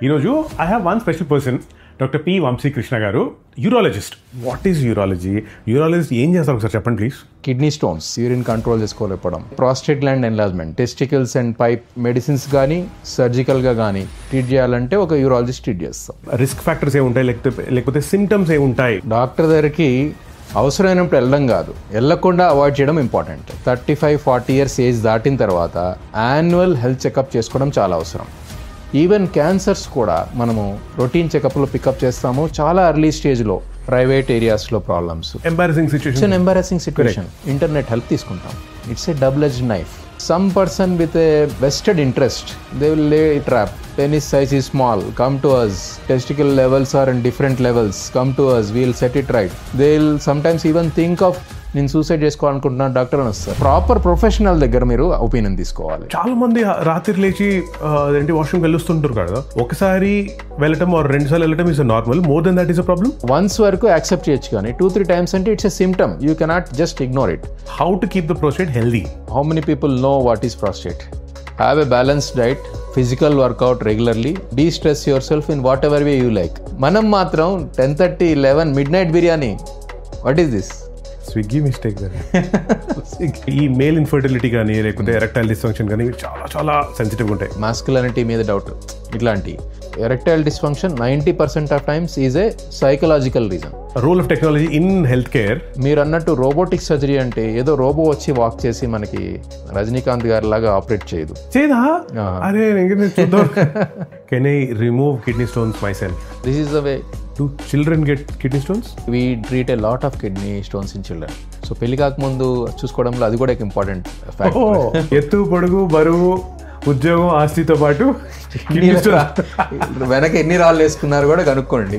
ఈరోజు I have one special person, doctor P Vamsi Krishna గారు, urologist. What is urology? Urologist ఏం చేస్తారు ఒకసారి చెప్పండి please. Kidney stones, urine control చేసుకోలేకపోవడం, prostate gland enlargement, testicles and pipe medicines కానీ సర్జికల్గా కానీ ట్రీట్ చేయాలంటే ఒక యూరాలజిస్ట్ ట్రీట్ చేస్తాం. రిస్క్ ఫ్యాక్టర్స్ ఏముంటాయి, లేకపోతే సిమ్టమ్స్ ఏముంటాయి? డాక్టర్ దగ్గరికి అవసరమైనప్పుడు వెళ్ళడం కాదు, వెళ్ళకుండా అవాయిడ్ చేయడం ఇంపార్టెంట్. 35-40 ఇయర్స్ ఏజ్ దాటిన తర్వాత యాన్యువల్ హెల్త్ చెకప్ చేసుకోవడం చాలా అవసరం. ఈవెన్ క్యాన్సర్స్ కూడా మనము రొటీన్ చెకప్లో పికప్ చేస్తాము. చాలా ఎర్లీ స్టేజ్లో ప్రైవేట్ ఏరియాస్లో problems, embarrassing situation, internet help తీసుకుంటాం. It's a double edged knife. Some person with a vested interest, they will lay a trap. Penis size is small, come to us. Testicle levels are in different levels, come to us, we'll set it right. They'll sometimes even think of నేను suicide చేసుకోవాలనుకుంటున్నాను doctor అని వస్తారు. Proper professional దగ్గర మీరు opinion తీసుకోవాలి. చాలా మంది రాత్రి లేచి వాష్రూమ్కి వెళ్ళొస్తుంటారు కదా, ఒకసారి వెళ్ళటం ఆర్ 2 సార్లు వెళ్ళటం is normal. More than that is a problem. Once వరకు యాక్సెప్ట్ చేయొచ్చు, కానీ 2-3 టైమ్స్ అంటే it's a symptom. You cannot just ignore it. How to keep the prostate healthy? How many people know what is prostate? Have a balanced diet, physical work out regularly, D-stress your self in what ever way you like. మనం మాత్రం 10:30, 11 midnight biryani, what is this? Swiggy mistake. ఈ male infertility కానీ లేకపోతే erectile dysfunction కానీ చాలా చాలా sensitive ఉంటాయి. Masculinity మీద డౌట్, ఇట్లాంటి erectile dysfunction 90% of times is a psychological reason. Role of technology in health care. మీరు అన్నట్టు రోబోటిక్ సర్జరీ అంటే ఏదో రోబో వచ్చి వాక్ చేసి మనకి రజనీకాంత్ గారి లాగా ఆపరేట్ చేయదు. చేయదా? అరే చూద్దాం. Can I remove kidney stones my self? This is the way. Do children get kidney stones? We treat a lot of kidney stones in children. So పెళ్లి కాకముందు చూసుకోవడంలో అది కూడా ఒక ఇంపార్టెంట్ ఫ్యాక్టర్. ఎత్తు, పొడుగు, బరువు, ఉద్యోగం, ఆస్తితో పాటు వెనక ఎన్ని రాళ్ళు వేసుకున్నారు కూడా కనుక్కోండి.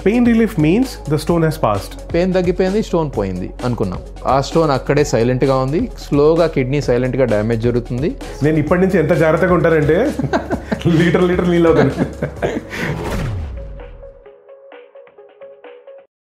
Pain relief means the stone has passed. Pain తగ్గిపోయింది, స్టోన్ పోయింది అనుకున్నాం. ఆ స్టోన్ అక్కడే సైలెంట్ గా ఉంది. స్లోగా కిడ్నీ సైలెంట్ గా డ్యామేజ్ జరుగుతుంది. నేను ఇప్పటి నుంచి ఎంత జాగ్రత్తగా ఉంటానంటే లీటర్ నీళ్ళు అవుతాను.